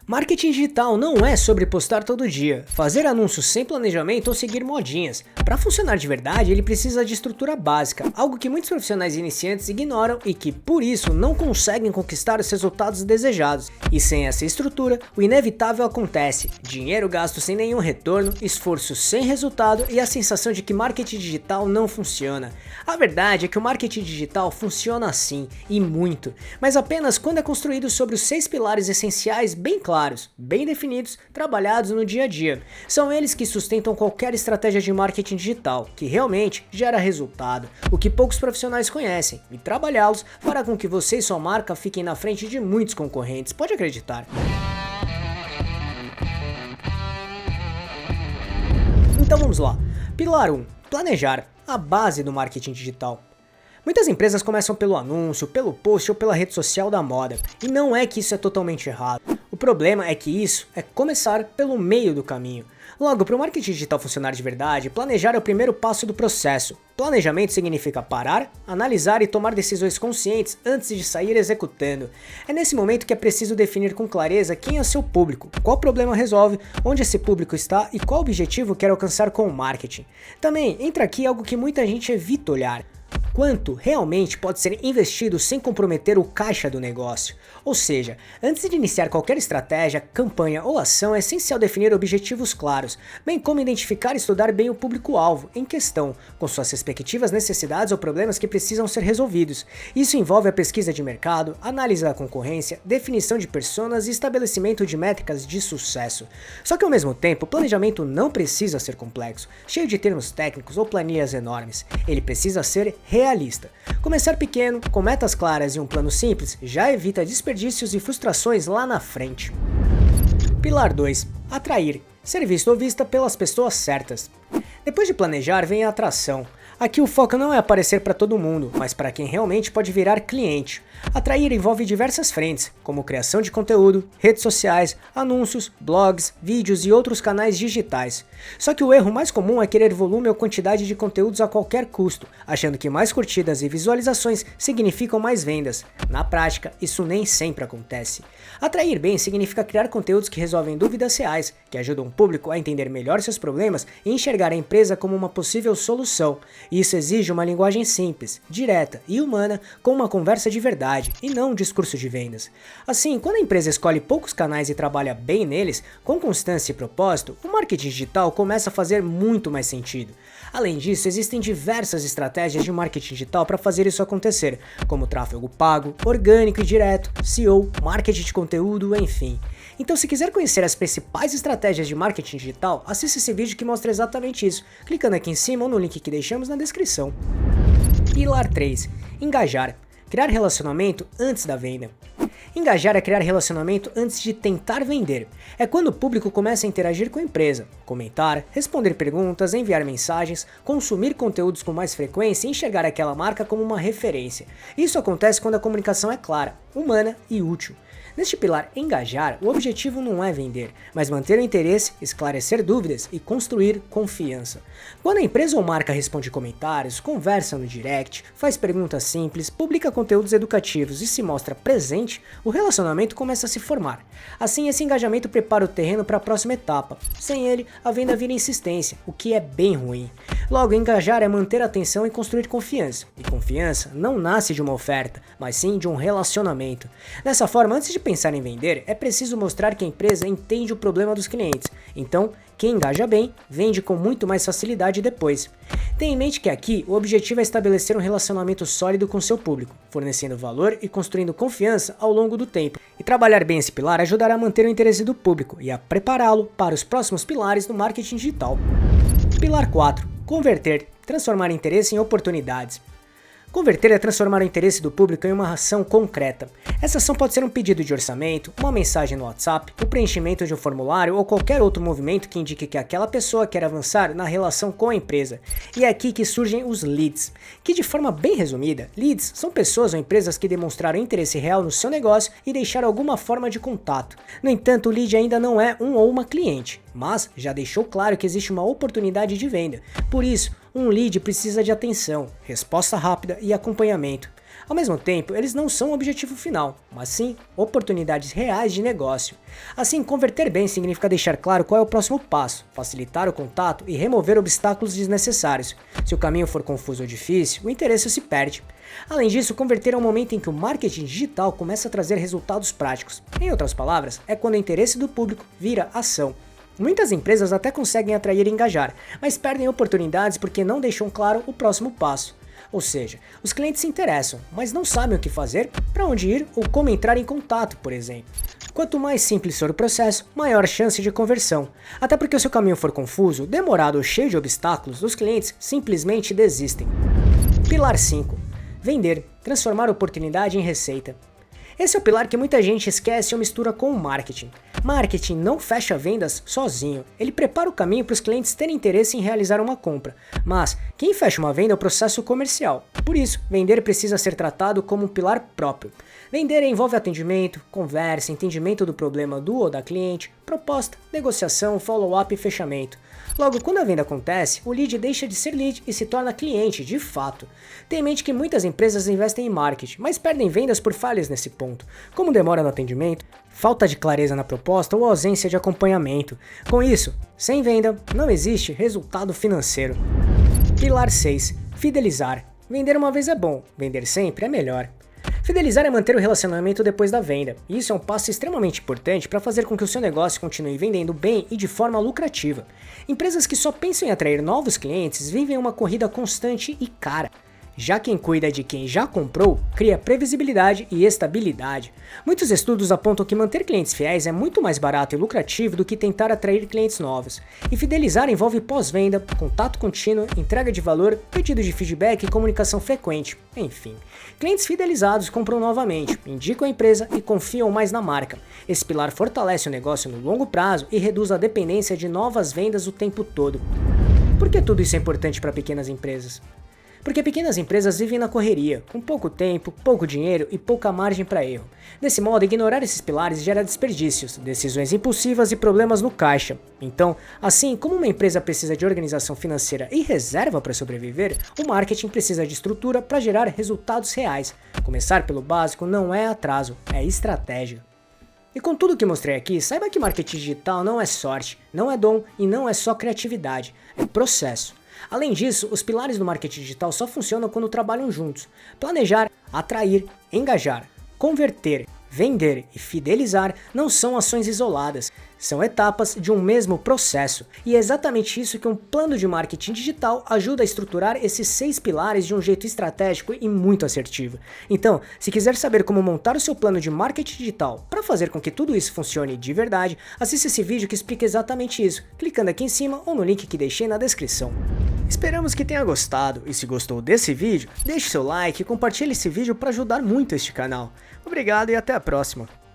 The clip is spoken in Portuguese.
Marketing digital não é sobre postar todo dia, fazer anúncios sem planejamento ou seguir modinhas. Para funcionar de verdade, ele precisa de estrutura básica, algo que muitos profissionais iniciantes ignoram e que, por isso, não conseguem conquistar os resultados desejados. E sem essa estrutura, o inevitável acontece: dinheiro gasto sem nenhum retorno, esforço sem resultado e a sensação de que marketing digital não funciona. A verdade é que o marketing digital funciona sim, e muito, mas apenas quando é construído sobre os 6 pilares essenciais bem claros, bem definidos, trabalhados no dia a dia. São eles que sustentam qualquer estratégia de marketing digital, que realmente gera resultado, o que poucos profissionais conhecem, e trabalhá-los fará com que você e sua marca fiquem na frente de muitos concorrentes, pode acreditar. Então vamos lá. Pilar 1. Planejar, a base do marketing digital. Muitas empresas começam pelo anúncio, pelo post ou pela rede social da moda, e não é que isso é totalmente errado. O problema é que isso é começar pelo meio do caminho. Logo, para o marketing digital funcionar de verdade, planejar é o primeiro passo do processo. Planejamento significa parar, analisar e tomar decisões conscientes antes de sair executando. É nesse momento que é preciso definir com clareza quem é seu público, qual problema resolve, onde esse público está e qual objetivo quer alcançar com o marketing. Também entra aqui algo que muita gente evita olhar: quanto realmente pode ser investido sem comprometer o caixa do negócio. Ou seja, antes de iniciar qualquer estratégia, campanha ou ação, é essencial definir objetivos claros, bem como identificar e estudar bem o público-alvo em questão, com suas respectivas necessidades ou problemas que precisam ser resolvidos. Isso envolve a pesquisa de mercado, análise da concorrência, definição de personas e estabelecimento de métricas de sucesso. Só que ao mesmo tempo, o planejamento não precisa ser complexo, cheio de termos técnicos ou planilhas enormes. Ele precisa ser realista. Começar pequeno, com metas claras e um plano simples, já evita desperdícios e frustrações lá na frente. Pilar 2. Atrair. Ser visto ou vista pelas pessoas certas. Depois de planejar vem a atração. Aqui o foco não é aparecer para todo mundo, mas para quem realmente pode virar cliente. Atrair envolve diversas frentes, como criação de conteúdo, redes sociais, anúncios, blogs, vídeos e outros canais digitais. Só que o erro mais comum é querer volume ou quantidade de conteúdos a qualquer custo, achando que mais curtidas e visualizações significam mais vendas. Na prática, isso nem sempre acontece. Atrair bem significa criar conteúdos que resolvem dúvidas reais, que ajudam o público a entender melhor seus problemas e enxergar a empresa como uma possível solução. Isso exige uma linguagem simples, direta e humana, com uma conversa de verdade, e não um discurso de vendas. Assim, quando a empresa escolhe poucos canais e trabalha bem neles, com constância e propósito, o marketing digital começa a fazer muito mais sentido. Além disso, existem diversas estratégias de marketing digital para fazer isso acontecer, como tráfego pago, orgânico e direto, SEO, marketing de conteúdo, enfim. Então, se quiser conhecer as principais estratégias de marketing digital, assista esse vídeo que mostra exatamente isso, clicando aqui em cima ou no link que deixamos na descrição. Pilar 3. Engajar. Criar relacionamento antes da venda. Engajar é criar relacionamento antes de tentar vender. É quando o público começa a interagir com a empresa, comentar, responder perguntas, enviar mensagens, consumir conteúdos com mais frequência e enxergar aquela marca como uma referência. Isso acontece quando a comunicação é clara, humana e útil. Neste pilar engajar, o objetivo não é vender, mas manter o interesse, esclarecer dúvidas e construir confiança. Quando a empresa ou marca responde comentários, conversa no direct, faz perguntas simples, publica conteúdos educativos e se mostra presente, o relacionamento começa a se formar. Assim, esse engajamento prepara o terreno para a próxima etapa. Sem ele, a venda vira insistência, o que é bem ruim. Logo, engajar é manter a atenção e construir confiança. E confiança não nasce de uma oferta, mas sim de um relacionamento. Dessa forma, antes de pensar em vender, é preciso mostrar que a empresa entende o problema dos clientes. Então, quem engaja bem, vende com muito mais facilidade depois. Tenha em mente que aqui o objetivo é estabelecer um relacionamento sólido com seu público, fornecendo valor e construindo confiança ao longo do tempo. E trabalhar bem esse pilar ajudará a manter o interesse do público e a prepará-lo para os próximos pilares do marketing digital. Pilar 4. Converter. Transformar interesse em oportunidades. Converter é transformar o interesse do público em uma ação concreta. Essa ação pode ser um pedido de orçamento, uma mensagem no WhatsApp, o preenchimento de um formulário ou qualquer outro movimento que indique que aquela pessoa quer avançar na relação com a empresa. E é aqui que surgem os leads, que de forma bem resumida, leads são pessoas ou empresas que demonstraram interesse real no seu negócio e deixaram alguma forma de contato. No entanto, o lead ainda não é um ou uma cliente, mas já deixou claro que existe uma oportunidade de venda. Por isso, um lead precisa de atenção, resposta rápida e acompanhamento. Ao mesmo tempo, eles não são o objetivo final, mas sim oportunidades reais de negócio. Assim, converter bem significa deixar claro qual é o próximo passo, facilitar o contato e remover obstáculos desnecessários. Se o caminho for confuso ou difícil, o interesse se perde. Além disso, converter é um momento em que o marketing digital começa a trazer resultados práticos. Em outras palavras, é quando o interesse do público vira ação. Muitas empresas até conseguem atrair e engajar, mas perdem oportunidades porque não deixam claro o próximo passo. Ou seja, os clientes se interessam, mas não sabem o que fazer, para onde ir ou como entrar em contato, por exemplo. Quanto mais simples for o processo, maior chance de conversão. Até porque se o caminho for confuso, demorado ou cheio de obstáculos, os clientes simplesmente desistem. Pilar 5. Vender. Transformar oportunidade em receita. Esse é o pilar que muita gente esquece ou mistura com o marketing. Marketing não fecha vendas sozinho, ele prepara o caminho para os clientes terem interesse em realizar uma compra, mas quem fecha uma venda é o processo comercial. Por isso, vender precisa ser tratado como um pilar próprio. Vender envolve atendimento, conversa, entendimento do problema do ou da cliente, proposta, negociação, follow-up e fechamento. Logo, quando a venda acontece, o lead deixa de ser lead e se torna cliente, de fato. Tenha em mente que muitas empresas investem em marketing, mas perdem vendas por falhas nesse ponto, como demora no atendimento, falta de clareza na proposta ou ausência de acompanhamento. Com isso, sem venda, não existe resultado financeiro. Pilar 6. Fidelizar. Vender uma vez é bom, vender sempre é melhor. Fidelizar é manter o relacionamento depois da venda, e isso é um passo extremamente importante para fazer com que o seu negócio continue vendendo bem e de forma lucrativa. Empresas que só pensam em atrair novos clientes vivem uma corrida constante e cara. Já quem cuida de quem já comprou, cria previsibilidade e estabilidade. Muitos estudos apontam que manter clientes fiéis é muito mais barato e lucrativo do que tentar atrair clientes novos. E fidelizar envolve pós-venda, contato contínuo, entrega de valor, pedido de feedback e comunicação frequente. Enfim, clientes fidelizados compram novamente, indicam a empresa e confiam mais na marca. Esse pilar fortalece o negócio no longo prazo e reduz a dependência de novas vendas o tempo todo. Por que tudo isso é importante para pequenas empresas? Porque pequenas empresas vivem na correria, com pouco tempo, pouco dinheiro e pouca margem para erro. Desse modo, ignorar esses pilares gera desperdícios, decisões impulsivas e problemas no caixa. Então, assim como uma empresa precisa de organização financeira e reserva para sobreviver, o marketing precisa de estrutura para gerar resultados reais. Começar pelo básico não é atraso, é estratégia. E com tudo que mostrei aqui, saiba que marketing digital não é sorte, não é dom e não é só criatividade, é processo. Além disso, os pilares do marketing digital só funcionam quando trabalham juntos. Planejar, atrair, engajar, converter, vender e fidelizar não são ações isoladas, são etapas de um mesmo processo. E é exatamente isso que um plano de marketing digital ajuda a estruturar esses 6 pilares de um jeito estratégico e muito assertivo. Então, se quiser saber como montar o seu plano de marketing digital para fazer com que tudo isso funcione de verdade, assista esse vídeo que explica exatamente isso, clicando aqui em cima ou no link que deixei na descrição. Esperamos que tenha gostado, e se gostou desse vídeo, deixe seu like e compartilhe esse vídeo para ajudar muito este canal. Obrigado e até a próxima!